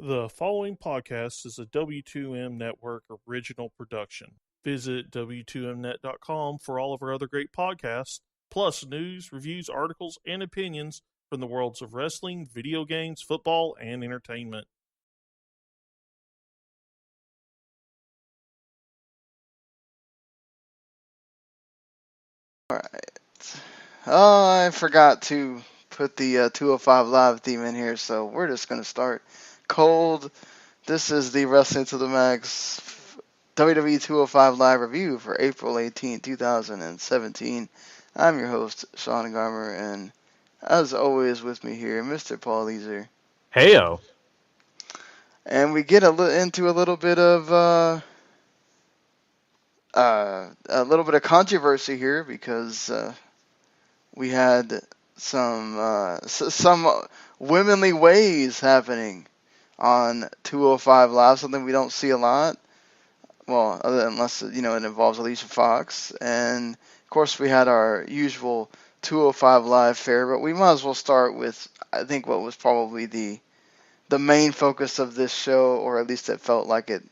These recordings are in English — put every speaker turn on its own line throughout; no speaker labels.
The following podcast is a W2M Network original production. Visit W2Mnet.com for all of our other great podcasts, plus news, reviews, articles, and opinions from the worlds of wrestling, video games, football, and entertainment.
Alright. Oh, I forgot to put the 205 Live theme in here, so we're just going to start cold. This is the Wrestling to the Max WWE 205 Live review for April 18, 2017. I'm your host, Sean Garmer, and as always with me here, Mr. Paul Leazar.
Heyo.
And we get into a little bit of controversy here because we had some womanly ways happening on 205 Live, something we don't see a lot. Well, unless it involves Alicia Fox, and of course we had our usual 205 Live fare. But we might as well start with, I think, what was probably the main focus of this show, or at least it felt like it.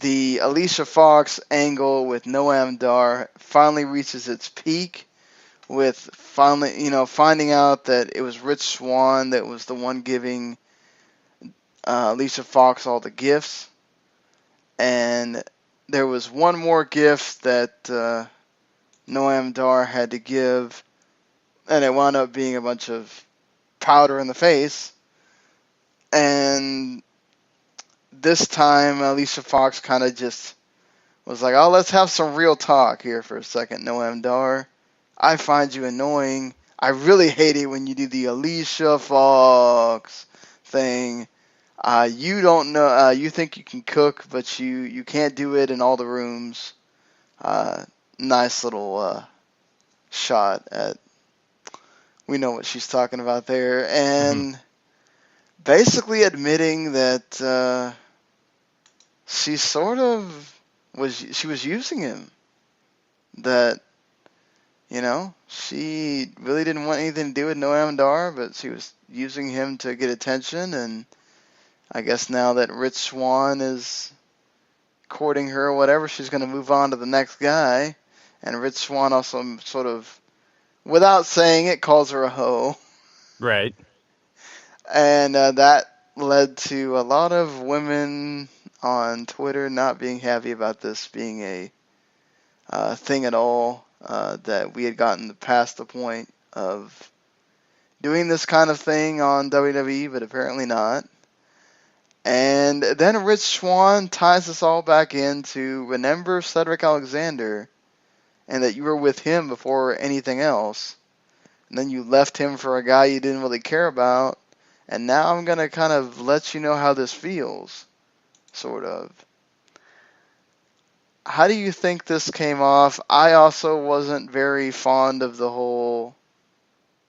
The Alicia Fox angle with Noam Dar finally reaches its peak, with finding out that it was Rich Swann that was the one giving Alicia Fox all the gifts. And there was one more gift that Noam Dar had to give, and it wound up being a bunch of powder in the face. And this time, Alicia Fox kind of just was like, oh, let's have some real talk here for a second, Noam Dar. I find you annoying. I really hate it when you do the Alicia Fox thing. You don't know. You think you can cook, but you can't do it in all the rooms. Nice little shot at. We know what she's talking about there, and basically admitting that she sort of was using him. That she really didn't want anything to do with Noam Dar, but she was using him to get attention, and I guess now that Rich Swann is courting her or whatever, she's going to move on to the next guy. And Rich Swann also sort of, without saying it, calls her a hoe.
Right.
And that led to a lot of women on Twitter not being happy about this being a thing at all, that we had gotten past the point of doing this kind of thing on WWE, but apparently not. And then Rich Swann ties us all back into, remember Cedric Alexander, and that you were with him before anything else, and then you left him for a guy you didn't really care about, and now I'm going to kind of let you know how this feels, sort of. How do you think this came off? I also wasn't very fond of the whole,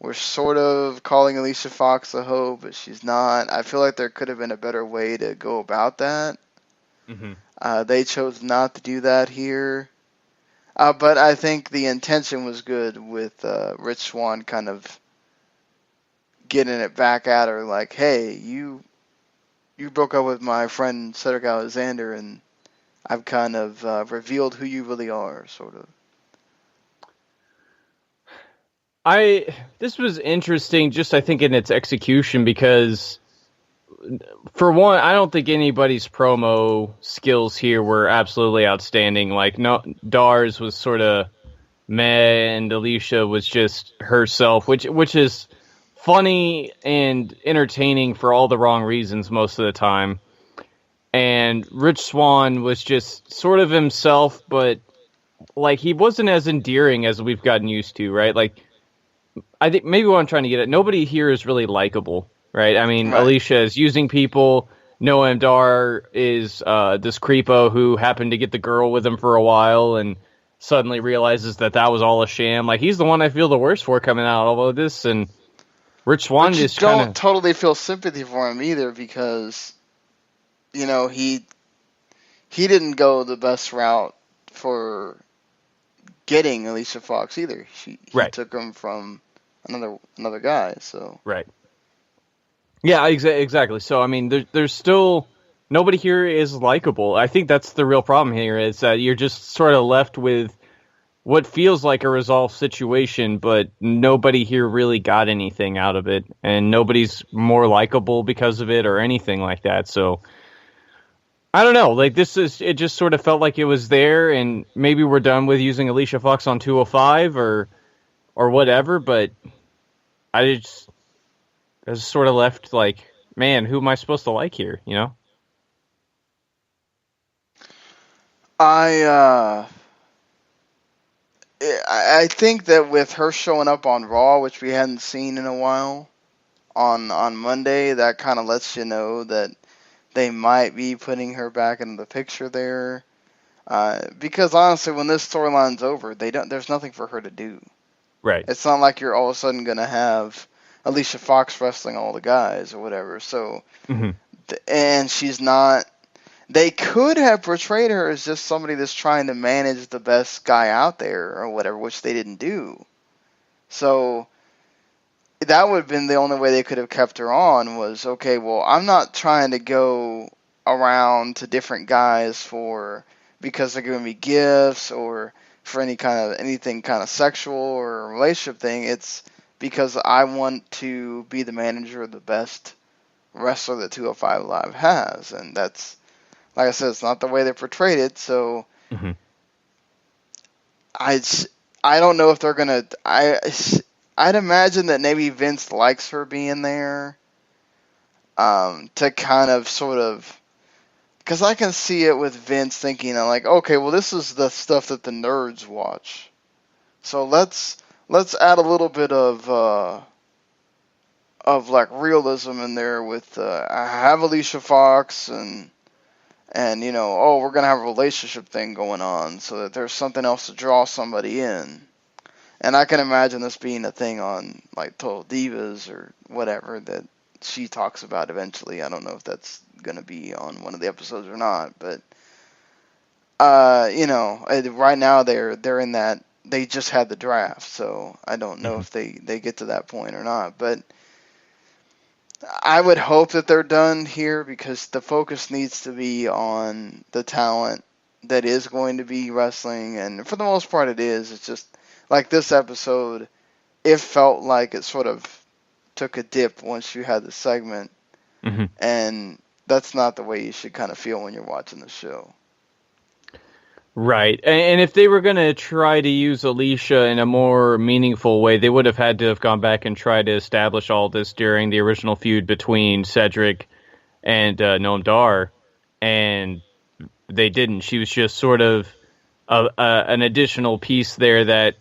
we're sort of calling Alicia Fox a hoe, but she's not. I feel like there could have been a better way to go about that. They chose not to do that here. But I think the intention was good with Rich Swann kind of getting it back at her, like, hey, you broke up with my friend Cedric Alexander, and I've kind of revealed who you really are, sort of.
This was interesting, just I think in its execution, because for one, I don't think anybody's promo skills here were absolutely outstanding. Like, no, Dar's was sort of meh, and Alicia was just herself, which is funny and entertaining for all the wrong reasons most of the time. And Rich Swann was just sort of himself, but like he wasn't as endearing as we've gotten used to, right? Like, I think maybe what I'm trying to get at, nobody here is really likable, right? I mean,
Right.
Alicia is using people. Noam Dar is this creepo who happened to get the girl with him for a while and suddenly realizes that was all a sham. Like, he's the one I feel the worst for coming out of all of this, and Rich Swann
But you
just
don't
kind of
totally feel sympathy for him either, because he didn't go the best route for getting Alicia Fox either. He
right.
took him from another guy, so.
Right. Yeah, exactly. So, I mean, there's still nobody here is likable. I think that's the real problem here is that you're just sort of left with what feels like a resolved situation, but nobody here really got anything out of it, and nobody's more likable because of it or anything like that. So, I don't know. Like, it just sort of felt like it was there, and maybe we're done with using Alicia Fox on 205 or whatever, but I just I was sort of left like, man, who am I supposed to like here, you know?
I I think that with her showing up on Raw, which we hadn't seen in a while, on Monday, that kind of lets you know that they might be putting her back in the picture there. Because honestly, when this storyline's over, there's nothing for her to do.
Right.
It's not like you're all of a sudden gonna have Alicia Fox wrestling all the guys or whatever. So,
Mm-hmm.
and she's not. They could have portrayed her as just somebody that's trying to manage the best guy out there or whatever, which they didn't do. So that would have been the only way they could have kept her on was, okay, well, I'm not trying to go around to different guys because they're giving me gifts or for anything kind of sexual or relationship thing. It's because I want to be the manager of the best wrestler that 205 Live has, and that's, like I said, it's not the way they portrayed it. So
Mm-hmm.
I I don't know if they're gonna. I'd imagine that maybe Vince likes her being there, to kind of sort of, because I can see it with Vince thinking like, okay, well, this is the stuff that the nerds watch, so let's add a little bit of like realism in there with I have Alicia Fox and oh, we're gonna have a relationship thing going on so that there's something else to draw somebody in. And I can imagine this being a thing on like Total Divas or whatever that she talks about eventually. I don't know if that's gonna be on one of the episodes or not, but right now they're in that, they just had the draft, so I don't know
Mm-hmm.
if they get to that point or not. But I would hope that they're done here because the focus needs to be on the talent that is going to be wrestling, and for the most part it is. It's just like this episode, it felt like it sort of took a dip once you had the segment,
Mm-hmm.
and that's not the way you should kind of feel when you're watching the show.
Right. And if they were going to try to use Alicia in a more meaningful way, they would have had to have gone back and tried to establish all this during the original feud between Cedric and Noam Dar, and they didn't. She was just sort of an additional piece there that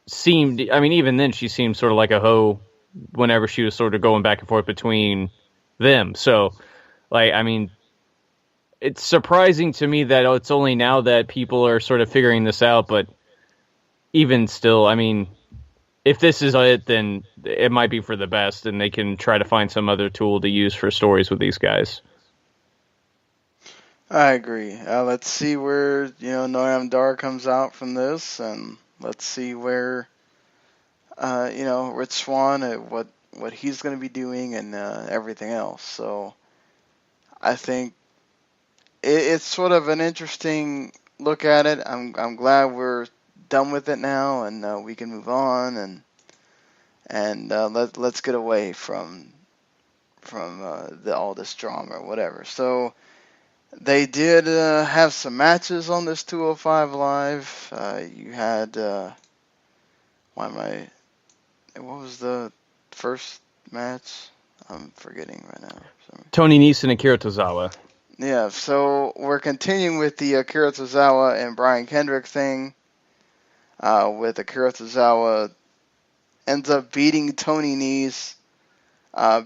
seemed, I mean, even then she seemed sort of like a hoe whenever she was sort of going back and forth between them. So, like, I mean, it's surprising to me that it's only now that people are sort of figuring this out, but even still, I mean, if this is it, then it might be for the best, and they can try to find some other tool to use for stories with these guys.
I agree. Let's see where Noam Dar comes out from this, and let's see where Rich Swann, what he's going to be doing, and everything else. So I think it's sort of an interesting look at it. I'm glad we're done with it now, and we can move on and let's get away from all this drama or whatever. So they did have some matches on this 205 Live. You had what was the first match? I'm forgetting right now. Sorry.
Tony Nese and Akira Tozawa.
Yeah, so we're continuing with the Akira Tozawa and Brian Kendrick thing. With Akira Tozawa ends up beating Tony Nese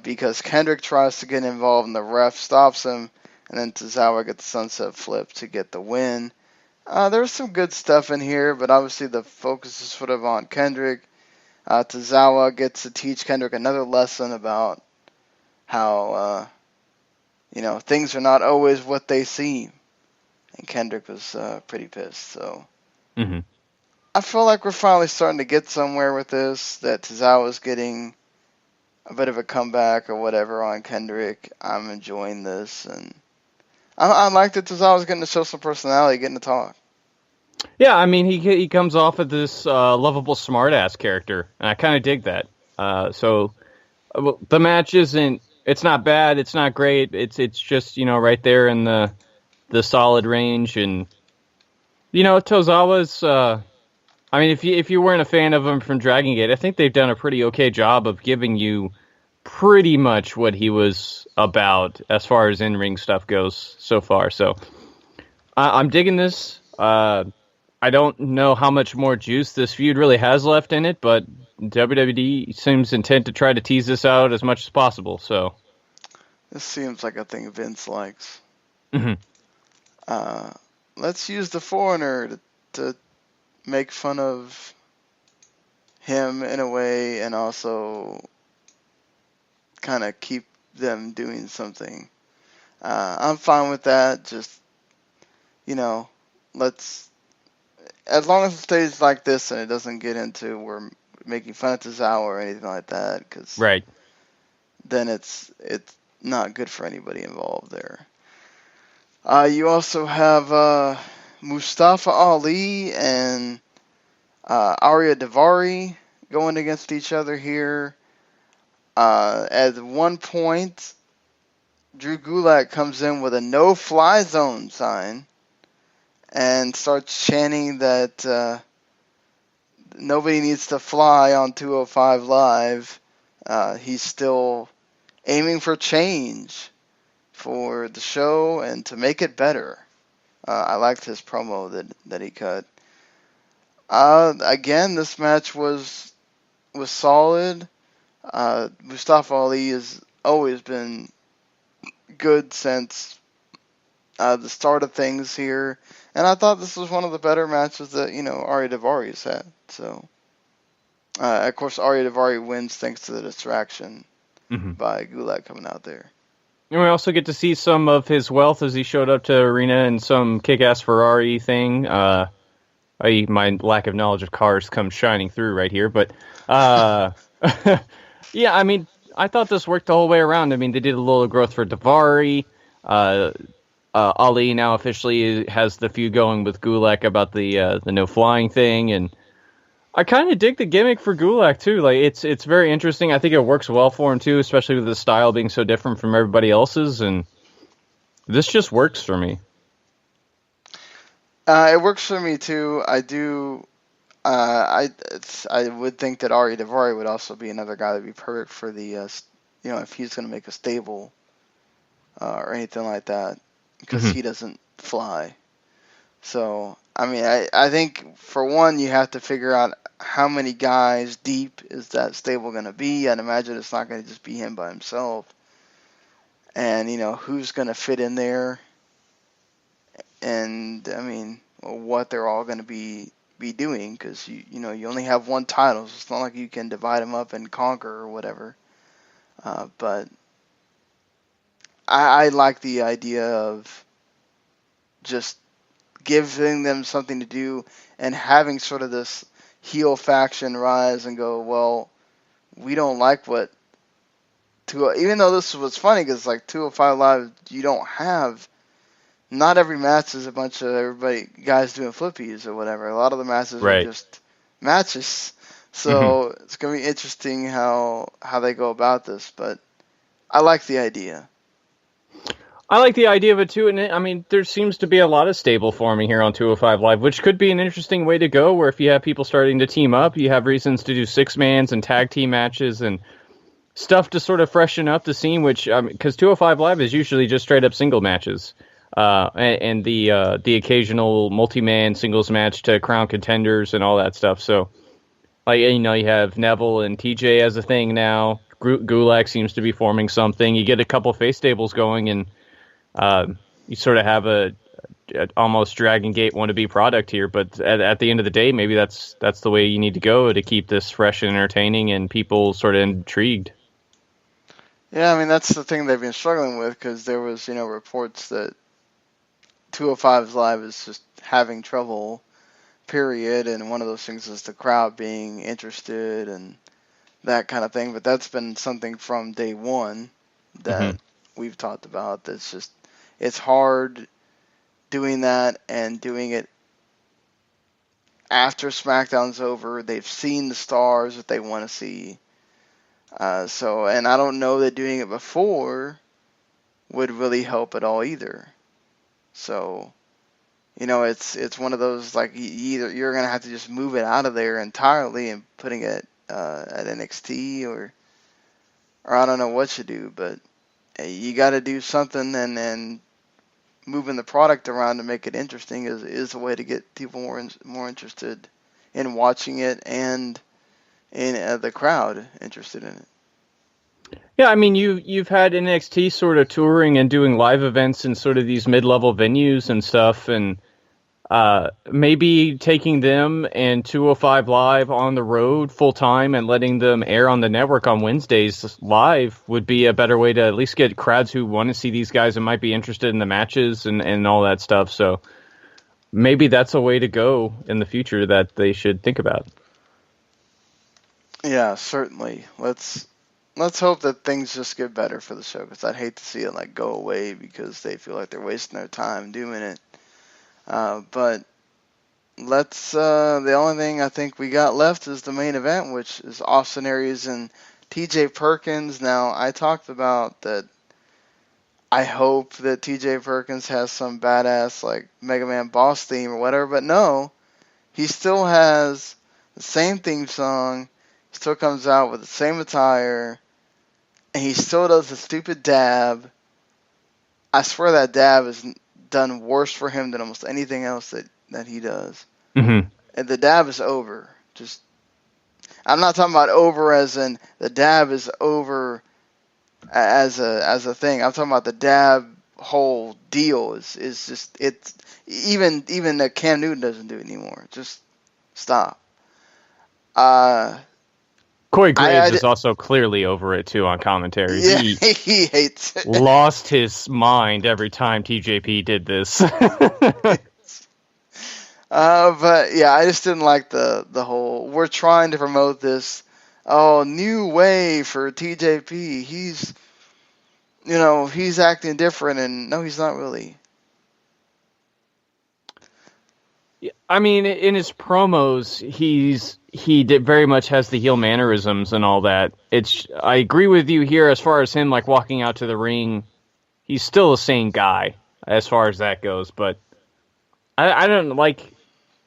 because Kendrick tries to get involved and the ref stops him, and then Tozawa gets the sunset flip to get the win. There's some good stuff in here, but obviously the focus is sort of on Kendrick. Tozawa gets to teach Kendrick another lesson about how things are not always what they seem, and Kendrick was pretty pissed. So
Mm-hmm.
I feel like we're finally starting to get somewhere with this. That Tozawa's getting a bit of a comeback or whatever on Kendrick. I'm enjoying this, and I like that Tozawa's getting to show some personality, getting to talk.
Yeah, I mean, he comes off of this lovable smartass character, and I kind of dig that. The match isn't. It's not bad. It's not great. It's just right there in the solid range, and Tozawa's. I mean, if you weren't a fan of him from Dragon Gate, I think they've done a pretty okay job of giving you pretty much what he was about as far as in-ring stuff goes so far. So I'm digging this. I don't know how much more juice this feud really has left in it, but WWE seems intent to try to tease this out as much as possible. So
this seems like a thing Vince likes.
Mm-hmm.
Let's use the foreigner to make fun of him in a way, and also kind of keep them doing something. I'm fine with that. Just let's. As long as it stays like this and it doesn't get into we're making fun of Tozawa or anything like that, because
Right.
then it's not good for anybody involved there. You also have Mustafa Ali and Arya Davari going against each other here. At one point, Drew Gulak comes in with a no-fly zone sign and starts chanting that nobody needs to fly on 205 Live. He's still aiming for change for the show and to make it better. I liked his promo that he cut. Again, this match was solid. Mustafa Ali has always been good since the start of things here, and I thought this was one of the better matches that Arya Davari's had. So, of course, Arya Davari wins thanks to the distraction by Gulak coming out there.
And we also get to see some of his wealth as he showed up to Arena in some kick-ass Ferrari thing. My lack of knowledge of cars comes shining through right here, but yeah, I mean, I thought this worked the whole way around. I mean, they did a little growth for Davari. Ali now officially has the feud going with Gulak about the no flying thing, and I kind of dig the gimmick for Gulak too. Like it's very interesting. I think it works well for him too, especially with the style being so different from everybody else's, and this just works for me.
It works for me too. I do. I would think that Ari Daivari would also be another guy that'd be perfect for the if he's going to make a stable or anything like that, because he doesn't fly. So I mean, I think for one you have to figure out how many guys deep is that stable going to be. I'd imagine it's not going to just be him by himself, and who's going to fit in there. And I mean, what they're all going to be doing, because you only have one title, so it's not like you can divide them up and conquer or whatever. But I like the idea of just giving them something to do and having sort of this heel faction rise and go, well, we don't like what even though this was funny, because like 205 Live, you don't have. Not every match is a bunch of guys doing flippies or whatever. A lot of the matches are just matches. So it's going to be interesting how they go about this. But I like the idea.
I like the idea of it too. And I mean, there seems to be a lot of stable forming here on 205 Live, which could be an interesting way to go, where if you have people starting to team up, you have reasons to do 6-mans and tag team matches and stuff to sort of freshen up the scene, which, because 205 Live is usually just straight up single matches. And the occasional multi-man singles match to crown contenders and all that stuff. So, like, you have Neville and TJ as a thing now. Gulak seems to be forming something. You get a couple face stables going, and you sort of have a almost Dragon Gate wannabe product here. But at the end of the day, maybe that's the way you need to go to keep this fresh and entertaining and people sort of intrigued.
Yeah, I mean, that's the thing they've been struggling with, because there was, reports that 205 Live is just having trouble, period, and one of those things is the crowd being interested and that kind of thing. But that's been something from day one that we've talked about. That's just, it's hard doing that and doing it after SmackDown's over. They've seen the stars that they want to see. And I don't know that doing it before would really help at all either. So, it's one of those, like, either you're going to have to just move it out of there entirely and putting it at NXT, or I don't know what you do, but you got to do something, and moving the product around to make it interesting is a way to get people more interested in watching it, and in the crowd interested in it.
Yeah, I mean, you've had NXT sort of touring and doing live events in sort of these mid-level venues and stuff, and maybe taking them and 205 Live on the road full-time and letting them air on the network on Wednesdays live would be a better way to at least get crowds who want to see these guys and might be interested in the matches and all that stuff. So maybe that's a way to go in the future that they should think about.
Yeah, certainly. Let's hope that things just get better for the show, because I'd hate to see it like go away because they feel like they're wasting their time doing it. But the only thing I think we got left is the main event, which is Austin Aries and TJ Perkins. Now, I talked about that I hope that TJ Perkins has some badass, like, Mega Man boss theme or whatever, but no, he still has the same theme song, he still comes out with the same attire, and he still does the stupid dab. I swear that dab is done worse for him than almost anything else that he does.
Mm-hmm.
And the dab is over. I'm not talking about over as in the dab is over as a thing. I'm talking about the dab whole deal is just, it's even that Cam Newton doesn't do it anymore. Just stop.
Corey Graves is also clearly over it too on commentary.
Yeah, he hates it.
Lost his mind every time TJP did this.
But yeah, I just didn't like the whole, we're trying to promote this new way for TJP. He's acting different, and no, he's not really.
I mean, in his promos, he very much has the heel mannerisms and all that. I agree with you here as far as him like walking out to the ring. He's still the same guy as far as that goes, but I don't like.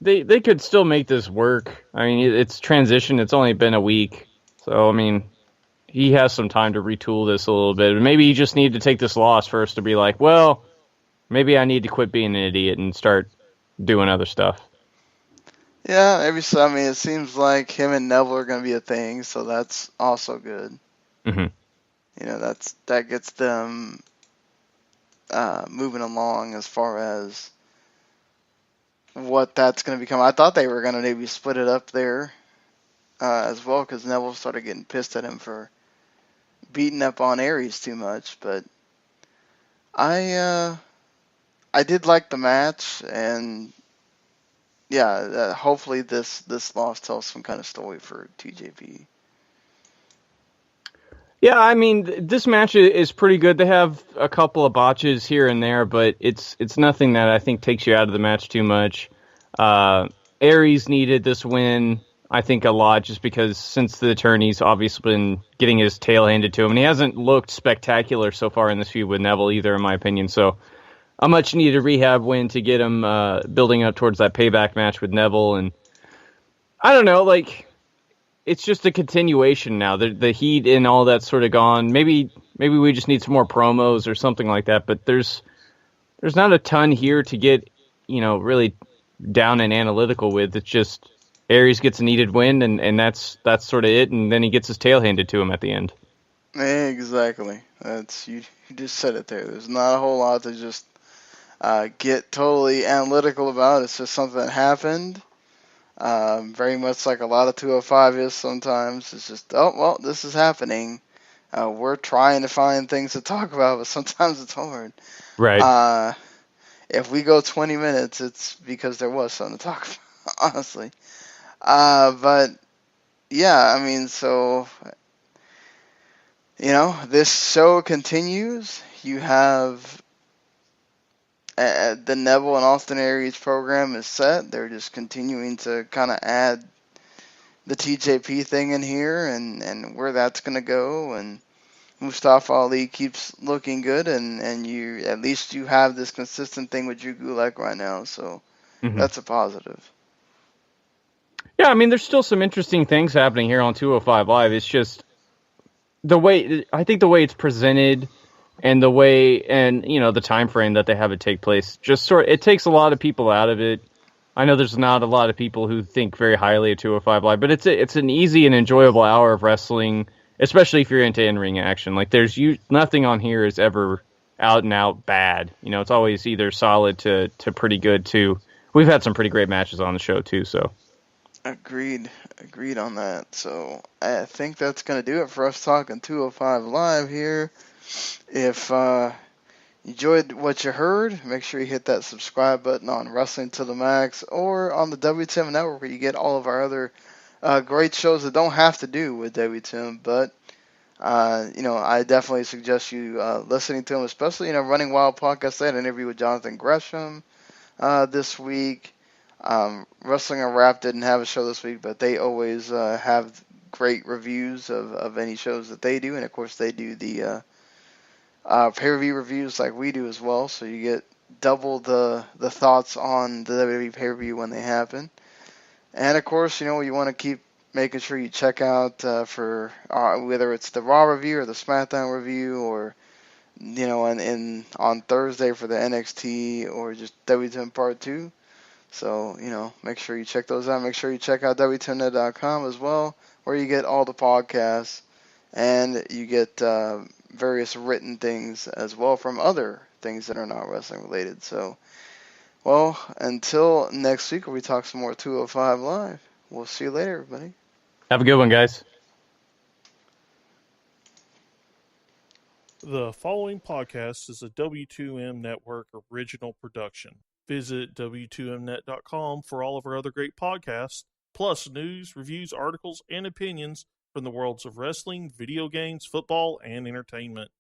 They could still make this work. I mean, it's transition. It's only been a week, so I mean, he has some time to retool this a little bit. Maybe he just needed to take this loss first to be like, well, maybe I need to quit being an idiot and start doing other stuff.
Yeah, maybe so. I mean, it seems like him and Neville are going to be a thing, so that's also good.
Mm-hmm.
That gets them moving along as far as what that's going to become. I thought they were going to maybe split it up there as well, because Neville started getting pissed at him for beating up on Aries too much. But I did like the match, and yeah, hopefully this loss tells some kind of story for TJP.
Yeah, I mean, this match is pretty good. They have a couple of botches here and there, but it's nothing that I think takes you out of the match too much. Aries needed this win, I think, a lot, just because since the attorney's obviously been getting his tail handed to him, and he hasn't looked spectacular so far in this feud with Neville either, in my opinion. So a much needed rehab win to get him building up towards that payback match with Neville. And I don't know, like, it's just a continuation now. The heat and all that's sort of gone. Maybe we just need some more promos or something like that. But there's not a ton here to get, really down and analytical with. It's just Aries gets a needed win, and that's sort of it. And then he gets his tail handed to him at the end.
Exactly. That's you just said it there. There's not a whole lot to just get totally analytical about. It's just something that happened. Very much like a lot of 205 is sometimes. It's just, this is happening. We're trying to find things to talk about, but sometimes it's hard.
Right.
If we go 20 minutes, it's because there was something to talk about, honestly. But yeah, I mean, so, this show continues. You have the Neville and Austin Aries program is set. They're just continuing to kind of add the TJP thing in here and where that's going to go. And Mustafa Ali keeps looking good, and you at least you have this consistent thing with Drew Gulak right now. So that's a positive.
Yeah, I mean, there's still some interesting things happening here on 205 Live. It's just I think the way it's presented and the way, and the time frame that they have it take place, it takes a lot of people out of it. I know there's not a lot of people who think very highly of 205 Live, but it's an easy and enjoyable hour of wrestling, especially if you're into in-ring action. Like, nothing on here is ever out and out bad. It's always either solid to pretty good too. We've had some pretty great matches on the show too, so.
Agreed on that. So I think that's going to do it for us talking 205 Live here. If you enjoyed what you heard, make sure you hit that subscribe button on Wrestling to the Max or on the WTM Network, where you get all of our other great shows that don't have to do with WTM, but I definitely suggest you listening to them, especially Running Wild podcast. I had an interview with Jonathan Gresham this week. Wrestling Unwrapped didn't have a show this week, but they always have great reviews of any shows that they do, and of course they do the pay-per-view reviews like we do as well, so you get double the thoughts on the WWE pay-per-view when they happen. And of course, you want to keep making sure you check out for whether it's the Raw review or the SmackDown review, or on Thursday for the NXT or just WTM Part 2. So, make sure you check those out. Make sure you check out WTMnet.com as well, where you get all the podcasts and you get various written things as well from other things that are not wrestling related. So, well, until next week where we talk some more 205 Live, we'll see you later, everybody.
Have a good one, guys.
The following podcast is a W2M Network original production. Visit W2Mnet.com for all of our other great podcasts, plus news, reviews, articles, and opinions from the worlds of wrestling, video games, football, and entertainment.